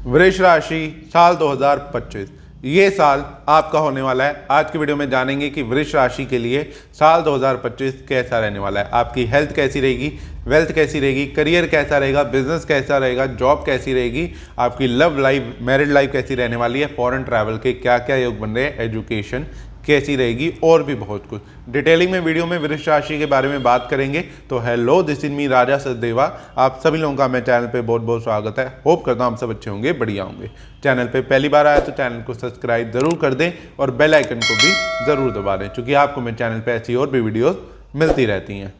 वृष राशि साल 2025 ये साल आपका होने वाला है। आज की वीडियो में जानेंगे कि वृष राशि के लिए साल 2025 कैसा रहने वाला है। आपकी हेल्थ कैसी रहेगी, वेल्थ कैसी रहेगी, करियर कैसा रहेगा, बिजनेस कैसा रहेगा, जॉब कैसी रहेगी, आपकी लव लाइफ, मैरिड लाइफ कैसी रहने वाली है, फॉरेन ट्रैवल के क्या क्या योग बन रहे हैं, एजुकेशन कैसी रहेगी और भी बहुत कुछ डिटेलिंग में वीडियो में वृष राशि के बारे में बात करेंगे। तो हेलो, दिस इज मी राजा सचदेवा। आप सभी लोगों का मैं चैनल पे बहुत बहुत स्वागत है। होप करता हूँ आप सब अच्छे होंगे, बढ़िया होंगे। चैनल पे पहली बार आया तो चैनल को सब्सक्राइब जरूर कर दें और बेल आइकन को भी जरूर दबा दें, क्योंकि आपको मेरे चैनल पर ऐसी और भी वीडियोज मिलती रहती हैं।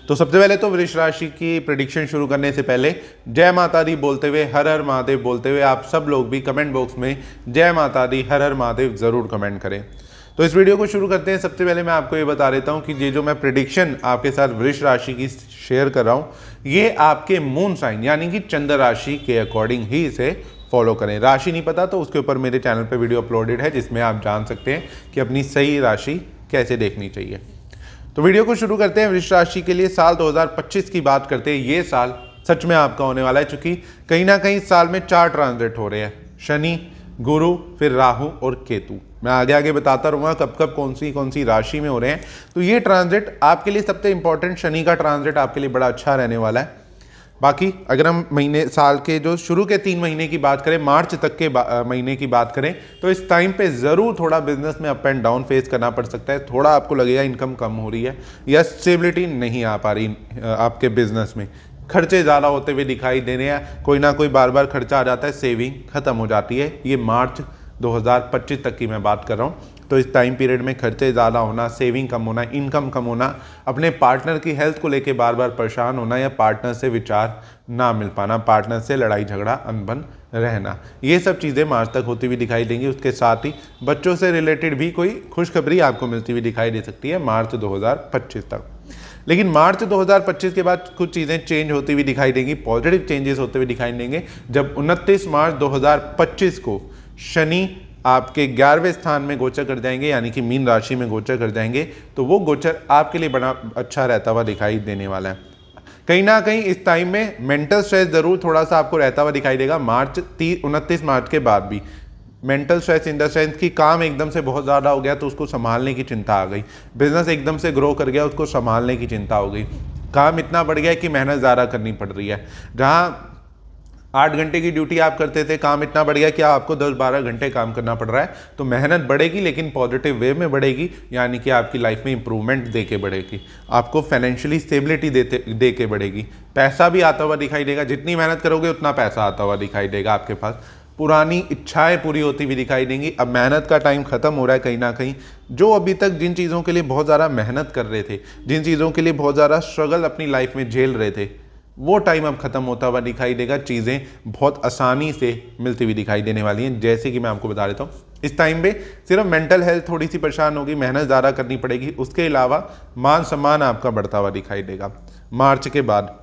तो सबसे पहले तो वृष राशि की प्रेडिक्शन शुरू करने से पहले जय माता दी बोलते हुए, हर हर महादेव बोलते हुए आप सब लोग भी कमेंट बॉक्स में जय माता दी, हर हर महादेव जरूर कमेंट करें। तो इस वीडियो को शुरू करते हैं। सबसे पहले मैं आपको ये बता देता हूँ कि ये जो मैं प्रेडिक्शन आपके साथ वृष राशि की शेयर कर रहा हूँ, ये आपके मून साइन यानी कि चंद्र राशि के अकॉर्डिंग ही इसे फॉलो करें। राशि नहीं पता तो उसके ऊपर मेरे चैनल पर वीडियो अपलोडेड है, जिसमें आप जान सकते हैं कि अपनी सही राशि कैसे देखनी चाहिए। तो वीडियो को शुरू करते हैं। वृष राशि के लिए साल 2025 की बात करते हैं। ये साल सच में आपका होने वाला है, क्योंकि कहीं ना कहीं साल में 4 ट्रांजिट हो रहे हैं, शनि, गुरु, फिर राहु और केतु। मैं आगे आगे बताता रहूँगा कब कब कौन सी राशि में हो रहे हैं। तो ये ट्रांजिट आपके लिए सबसे इंपॉर्टेंट, शनि का ट्रांजिट आपके लिए बड़ा अच्छा रहने वाला है। बाकी अगर हम महीने साल के जो शुरू के 3 महीने की बात करें, मार्च तक के महीने की बात करें, तो इस टाइम पे ज़रूर थोड़ा बिजनेस में अप एंड डाउन फेस करना पड़ सकता है। थोड़ा आपको लगेगा इनकम कम हो रही है या स्टेबिलिटी नहीं आ पा रही आपके बिजनेस में, खर्चे ज़्यादा होते हुए दिखाई दे रहे हैं, कोई ना कोई बार बार खर्चा आ जाता है, सेविंग खत्म हो जाती है। ये मार्च 2025 तक की मैं बात कर रहा हूँ। तो इस टाइम पीरियड में खर्चे ज़्यादा होना, सेविंग कम होना, इनकम कम होना, अपने पार्टनर की हेल्थ को लेके बार बार परेशान होना या पार्टनर से विचार ना मिल पाना, पार्टनर से लड़ाई झगड़ा अनबन रहना, ये सब चीज़ें मार्च तक होती हुई दिखाई देंगी। उसके साथ ही बच्चों से रिलेटेड भी कोई खुशखबरी आपको मिलती हुई दिखाई दे सकती है मार्च 2025 तक। लेकिन मार्च 2025 के बाद कुछ चीज़ें चेंज होती हुई दिखाई देंगी, पॉजिटिव चेंजेस होते हुए दिखाई देंगे। जब 29 मार्च 2025 को शनि आपके 11वें स्थान में गोचर कर जाएंगे, यानी कि मीन राशि में गोचर कर जाएंगे, तो वो गोचर आपके लिए बड़ा अच्छा रहता हुआ दिखाई देने वाला है। कहीं ना कहीं इस टाइम में मेंटल स्ट्रेस जरूर थोड़ा सा आपको रहता हुआ दिखाई देगा। 29 मार्च के बाद भी mental stress in the sense कि काम एकदम से बहुत ज़्यादा हो गया तो उसको संभालने की चिंता आ गई, बिजनेस एकदम से ग्रो कर गया उसको संभालने की चिंता हो गई, काम इतना बढ़ गया कि मेहनत ज़्यादा करनी पड़ रही है। जहाँ 8 घंटे की ड्यूटी आप करते थे, काम इतना बढ़ गया कि आपको 10-12 घंटे काम करना पड़ रहा है। तो मेहनत बढ़ेगी लेकिन पॉजिटिव वे में बढ़ेगी, यानी कि आपकी लाइफ में इंप्रूवमेंट दे के बढ़ेगी, आपको फाइनेंशियली स्टेबिलिटी दे के बढ़ेगी। पैसा भी आता हुआ दिखाई देगा, जितनी मेहनत करोगे उतना पैसा आता हुआ दिखाई देगा आपके पास। पुरानी इच्छाएं पूरी होती हुई दिखाई देंगी। अब मेहनत का टाइम खत्म हो रहा है कहीं ना कहीं। जो अभी तक जिन चीज़ों के लिए बहुत ज़्यादा मेहनत कर रहे थे, जिन चीज़ों के लिए बहुत ज़्यादा स्ट्रगल अपनी लाइफ में झेल रहे थे, वो टाइम अब खत्म होता हुआ दिखाई देगा। चीज़ें बहुत आसानी से मिलती हुई दिखाई देने वाली हैं। जैसे कि मैं आपको बता देता हूँ, इस टाइम पे सिर्फ मेंटल हेल्थ थोड़ी सी परेशान होगी, मेहनत ज़्यादा करनी पड़ेगी। उसके अलावा मान सम्मान आपका बढ़ता हुआ दिखाई देगा। मार्च के बाद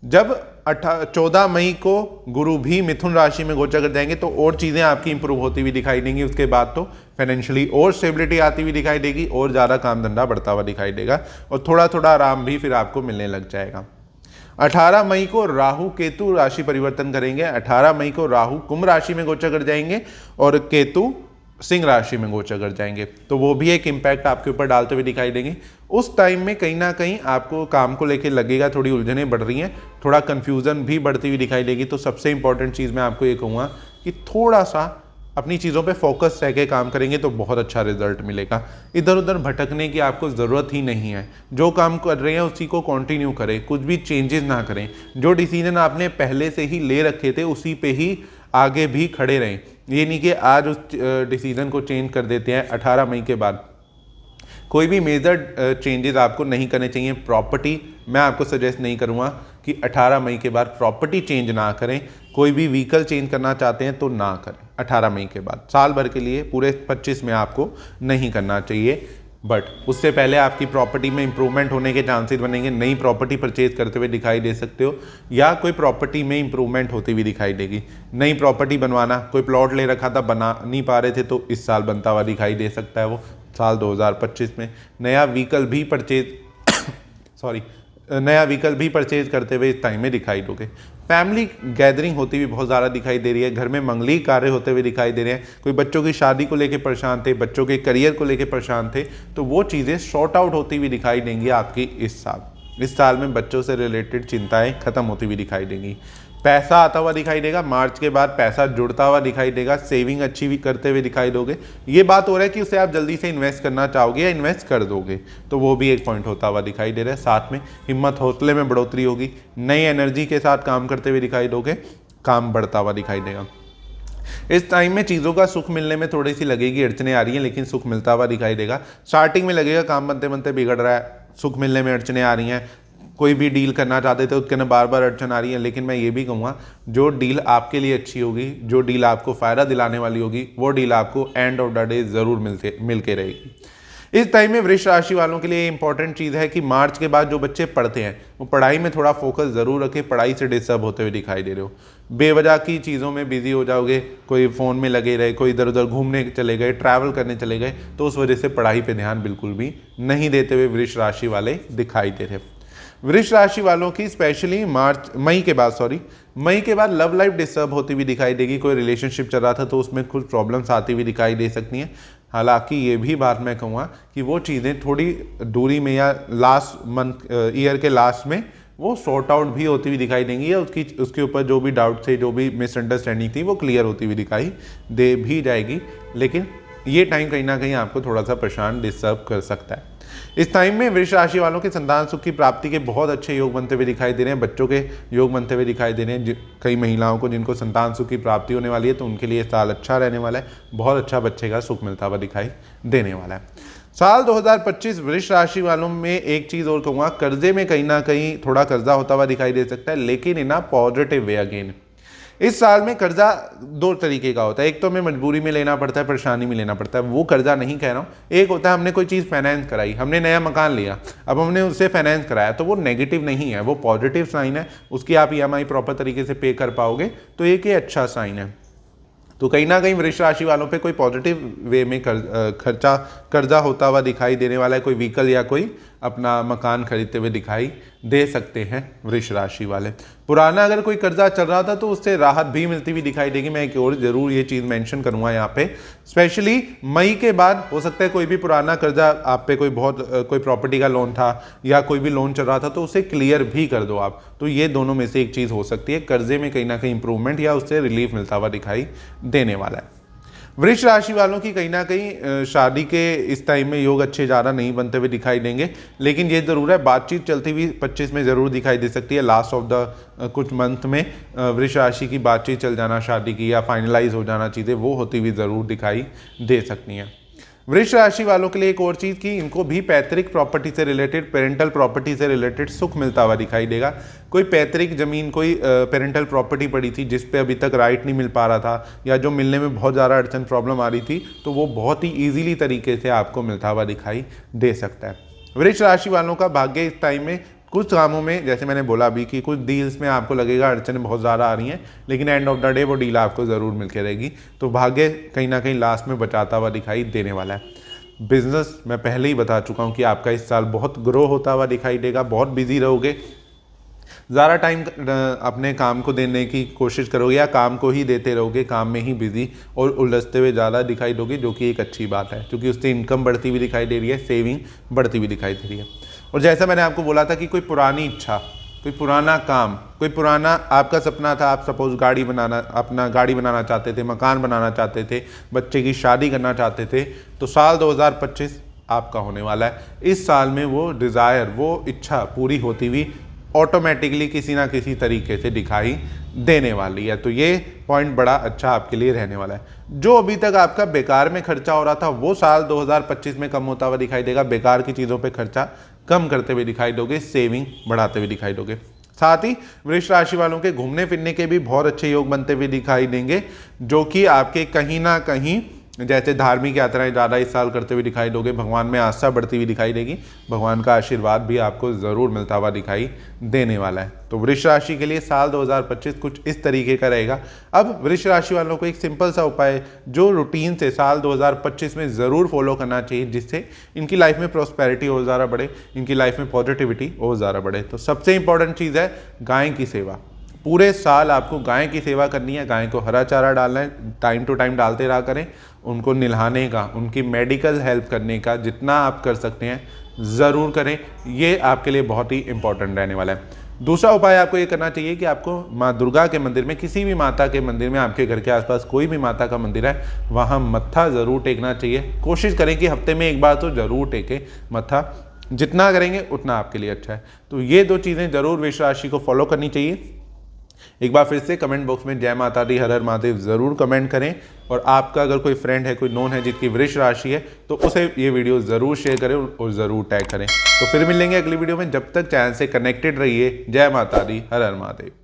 जब 14 मई को गुरु भी मिथुन राशि में गोचर कर जाएंगे, तो और चीज़ें आपकी इंप्रूव होती हुई दिखाई देंगी। उसके बाद तो फाइनेंशियली और स्टेबिलिटी आती हुई दिखाई देगी और ज़्यादा काम धंधा बढ़ता हुआ दिखाई देगा और थोड़ा थोड़ा आराम भी फिर आपको मिलने लग जाएगा। 18 मई को राहु केतु राशि परिवर्तन करेंगे। 18 मई को राहु कुंभ राशि में गोचर कर जाएंगे और केतु सिंह राशि में गोचर कर जाएंगे, तो वो भी एक इम्पैक्ट आपके ऊपर डालते हुए दिखाई देंगे। उस टाइम में कहीं ना कहीं आपको काम को लेकर लगेगा थोड़ी उलझनें बढ़ रही हैं, थोड़ा कन्फ्यूज़न भी बढ़ती हुई दिखाई देगी। तो सबसे इंपॉर्टेंट चीज़ मैं आपको ये कहूँगा कि थोड़ा सा अपनी चीज़ों पे फोकस रह के काम करेंगे तो बहुत अच्छा रिजल्ट मिलेगा। इधर उधर भटकने की आपको ज़रूरत ही नहीं है। जो काम कर रहे हैं उसी को कंटिन्यू करें, कुछ भी चेंजेस ना करें। जो डिसीजन आपने पहले से ही ले रखे थे उसी पे ही आगे भी खड़े रहें। ये नहीं कि आज उस डिसीजन को चेंज कर देते हैं। 18 मई के बाद कोई भी मेजर चेंजेस आपको नहीं करने चाहिए। प्रॉपर्टी मैं आपको सजेस्ट नहीं करूँगा कि 18 मई के बाद प्रॉपर्टी चेंज ना करें। कोई भी व्हीकल चेंज करना चाहते हैं तो ना करें 18 मई के बाद। साल भर के लिए पूरे 25 में आपको नहीं करना चाहिए। बट उससे पहले आपकी प्रॉपर्टी में इंप्रूवमेंट होने के चांसेस बनेंगे। नई प्रॉपर्टी परचेज करते हुए दिखाई दे सकते हो या कोई प्रॉपर्टी में इंप्रूवमेंट होती हुई दिखाई देगी। नई प्रॉपर्टी बनवाना, कोई प्लॉट ले रखा था बना नहीं पा रहे थे तो इस साल बनता हुआ दिखाई दे सकता है वो साल 2025 में। नया व्हीकल भी परचेज नया व्हीकल भी परचेज करते हुए इस टाइम में दिखाई दोगे। फैमिली गैदरिंग होती हुई बहुत ज़्यादा दिखाई दे रही है। घर में मंगली कार्य होते हुए दिखाई दे रहे हैं। कोई बच्चों की शादी को लेकर परेशान थे, बच्चों के करियर को लेकर परेशान थे, तो वो चीज़ें शॉर्ट आउट होती हुई दिखाई देंगी आपकी इस साल। इस साल में बच्चों से रिलेटेड चिंताएं खत्म होती हुई दिखाई देंगी। पैसा आता हुआ दिखाई देगा। मार्च के बाद पैसा जुड़ता हुआ दिखाई देगा। सेविंग अच्छी भी करते हुए दिखाई दोगे। ये बात हो रहा है कि उसे आप जल्दी से इन्वेस्ट करना चाहोगे या इन्वेस्ट कर दोगे, तो वो भी एक पॉइंट होता हुआ दिखाई दे रहा है। साथ में हिम्मत हौसले में बढ़ोतरी होगी। नई एनर्जी के साथ काम करते हुए दिखाई दोगे। काम बढ़ता हुआ दिखाई देगा। इस टाइम में चीज़ों का सुख मिलने में थोड़ी सी लगेगी, अड़चने आ रही हैं, लेकिन सुख मिलता हुआ दिखाई देगा। स्टार्टिंग में लगेगा काम बनते बनते बिगड़ रहा है, सुख मिलने में अड़चने आ रही हैं। कोई भी डील करना चाहते थे उसके अंदर बार बार अड़चन आ रही है, लेकिन मैं ये भी कहूँगा जो डील आपके लिए अच्छी होगी, जो डील आपको फ़ायदा दिलाने वाली होगी, वो डील आपको एंड ऑफ द डे ज़रूर मिल के रहेगी। इस टाइम में वृष राशि वालों के लिए इंपॉर्टेंट चीज़ है कि मार्च के बाद जो बच्चे पढ़ते हैं वो पढ़ाई में थोड़ा फोकस ज़रूर रखें। पढ़ाई से डिस्टर्ब होते हुए दिखाई दे रहे हो, बेवजह की चीज़ों में बिजी हो जाओगे, कोई फ़ोन में लगे रहे, कोई इधर उधर घूमने चले गए, ट्रैवल करने चले गए, तो उस वजह से पढ़ाई पे ध्यान बिल्कुल भी नहीं देते हुए वृष राशि वाले दिखाई दे रहे। वृष राशि वालों की स्पेशली मई के बाद लव लाइफ डिस्टर्ब होती हुई दिखाई देगी। कोई रिलेशनशिप चल रहा था तो उसमें कुछ प्रॉब्लम्स आती हुई दिखाई दे सकती हैं। हालांकि ये भी बात मैं कहूँगा कि वो चीज़ें थोड़ी दूरी में या लास्ट मंथ ईयर के लास्ट में वो सॉर्ट आउट भी होती हुई दिखाई देंगी, या उसके ऊपर जो भी डाउट थे, जो भी मिसअंडरस्टैंडिंग थी, वो क्लियर होती हुई दिखाई दे भी जाएगी। लेकिन ये टाइम कहीं ना कहीं आपको थोड़ा सा परेशान डिस्टर्ब कर सकता है। इस टाइम में वृष राशि वालों के संतान सुख की प्राप्ति के बहुत अच्छे योग बनते हुए दिखाई दे रहे हैं। बच्चों के योग बनते हुए दिखाई दे रहे हैं। कई महिलाओं को जिनको संतान सुख की प्राप्ति होने वाली है तो उनके लिए साल अच्छा रहने वाला है। बहुत अच्छा बच्चे का सुख मिलता हुआ दिखाई देने वाला है। साल 2025 वृष राशि वालों में एक चीज़ और कहूँगा, कर्जे में कहीं ना कहीं थोड़ा कर्जा होता हुआ दिखाई दे सकता है, लेकिन इन अ पॉजिटिव वे अगेन। इस साल में कर्जा दो तरीके का होता है। एक तो हमें मजबूरी में लेना पड़ता है, परेशानी में लेना पड़ता है, वो कर्जा नहीं कह रहा हूँ। एक होता है हमने कोई चीज़ फाइनेंस कराई, हमने नया मकान लिया, अब हमने उससे फाइनेंस कराया, तो वो नेगेटिव नहीं है, वो पॉजिटिव साइन है। उसकी आप ईएमआई प्रॉपर तरीके से पे कर पाओगे तो एक ये अच्छा साइन है। तो कहीं ना कहीं वृष राशि वालों पे कोई पॉजिटिव वे में कर्जा होता हुआ दिखाई देने वाला है। कोई व्हीकल या कोई अपना मकान खरीदते हुए दिखाई दे सकते हैं वृष राशि वाले। पुराना अगर कोई कर्जा चल रहा था तो उससे राहत भी मिलती हुई दिखाई देगी। मैं एक और ज़रूर ये चीज़ मेंशन करूंगा यहाँ पे, स्पेशली मई के बाद हो सकता है कोई भी पुराना कर्जा आप पे कोई प्रॉपर्टी का लोन था या कोई भी लोन चल रहा था तो उसे क्लियर भी कर दो आप। तो ये दोनों में से एक चीज़ हो सकती है, कर्जे में कहीं ना कहीं इंप्रूवमेंट या उससे रिलीफ मिलता हुआ दिखाई देने वाला है। वृष राशि वालों की कहीं ना कहीं शादी के इस टाइम में योग अच्छे ज़्यादा नहीं बनते हुए दिखाई देंगे, लेकिन ये ज़रूर है बातचीत चलती हुई 25 में ज़रूर दिखाई दे सकती है। लास्ट ऑफ द कुछ मंथ में वृष राशि की बातचीत चल जाना शादी की या फाइनलाइज हो जाना चीज़ें, वो होती हुई ज़रूर दिखाई दे सकती हैं। वृष राशि वालों के लिए एक और चीज़ कि इनको भी पैतृक प्रॉपर्टी से रिलेटेड, पेरेंटल प्रॉपर्टी से रिलेटेड सुख मिलता हुआ दिखाई देगा। कोई पैतृक जमीन, कोई पेरेंटल प्रॉपर्टी पड़ी थी जिस पे अभी तक राइट नहीं मिल पा रहा था या जो मिलने में बहुत ज़्यादा अड़चन प्रॉब्लम आ रही थी, तो वो बहुत ही ईजीली तरीके से आपको मिलता हुआ दिखाई दे सकता है। वृष राशि वालों का भाग्य इस टाइम में कुछ कामों में, जैसे मैंने बोला अभी कि कुछ डील्स में आपको लगेगा अड़चनें बहुत ज़्यादा आ रही हैं, लेकिन एंड ऑफ द डे वो डील आपको ज़रूर मिल के रहेगी। तो भाग्य कहीं ना कहीं लास्ट में बचाता हुआ दिखाई देने वाला है। बिजनेस मैं पहले ही बता चुका हूँ कि आपका इस साल बहुत ग्रो होता हुआ दिखाई देगा। बहुत बिजी रहोगे, ज़्यादा टाइम अपने काम को देने की कोशिश करोगे या काम को ही देते रहोगे, काम में ही बिजी और उलझते हुए ज़्यादा दिखाई दोगे, जो कि एक अच्छी बात है क्योंकि उससे इनकम बढ़ती हुई दिखाई दे रही है, सेविंग बढ़ती हुई दिखाई दे रही है। और जैसा मैंने आपको बोला था कि कोई पुरानी इच्छा, कोई पुराना काम, कोई पुराना आपका सपना था, आप सपोज गाड़ी बनाना चाहते थे, मकान बनाना चाहते थे, बच्चे की शादी करना चाहते थे, तो साल 2025 आपका होने वाला है। इस साल में वो डिज़ायर, वो इच्छा पूरी होती हुई ऑटोमेटिकली किसी ना किसी तरीके से दिखाई देने वाली है। तो ये पॉइंट बड़ा अच्छा आपके लिए रहने वाला है। जो अभी तक आपका बेकार में खर्चा हो रहा था वो साल 2025 में कम होता हुआ दिखाई देगा। बेकार की चीज़ों पे खर्चा कम करते हुए दिखाई दोगे, सेविंग बढ़ाते हुए दिखाई दोगे। साथ ही वृष राशि वालों के घूमने फिरने के भी बहुत अच्छे योग बनते हुए दिखाई देंगे, जो कि आपके कहीं ना कहीं जैसे धार्मिक यात्राएं ज़्यादा इस साल करते हुए दिखाई दोगे, भगवान में आस्था बढ़ती हुई दिखाई देगी, भगवान का आशीर्वाद भी आपको ज़रूर मिलता हुआ दिखाई देने वाला है। तो वृष राशि के लिए साल 2025 कुछ इस तरीके का रहेगा। अब वृष राशि वालों को एक सिंपल सा उपाय जो रूटीन से साल 2025 में ज़रूर फॉलो करना चाहिए, जिससे इनकी लाइफ में प्रॉस्पेरिटी और ज़्यादा बढ़े, इनकी लाइफ में पॉजिटिविटी और ज़्यादा बढ़े। तो सबसे इंपॉर्टेंट चीज़ है गाय की सेवा। पूरे साल आपको गाय की सेवा करनी है, गाय को हरा चारा डालना है, टाइम टू टाइम डालते रहा करें, उनको नहलाने का, उनकी मेडिकल हेल्प करने का जितना आप कर सकते हैं ज़रूर करें। ये आपके लिए बहुत ही इंपॉर्टेंट रहने वाला है। दूसरा उपाय आपको ये करना चाहिए कि आपको माँ दुर्गा के मंदिर में, किसी भी माता के मंदिर में, आपके घर के आसपास कोई भी माता का मंदिर है, वहाँ मत्था ज़रूर टेकना चाहिए। कोशिश करें कि हफ्ते में एक बार तो ज़रूर टेकें मत्था, जितना करेंगे उतना आपके लिए अच्छा है। तो ये 2 चीज़ें ज़रूर वृष राशि को फॉलो करनी चाहिए। एक बार फिर से कमेंट बॉक्स में जय माता दी हर हर महादेव ज़रूर कमेंट करें, और आपका अगर कोई फ्रेंड है, कोई नोन है जिसकी वृष राशि है, तो उसे ये वीडियो ज़रूर शेयर करें और ज़रूर टैग करें। तो फिर मिलेंगे अगली वीडियो में, जब तक चैनल से कनेक्टेड रहिए। जय माता दी हर हर महादेव।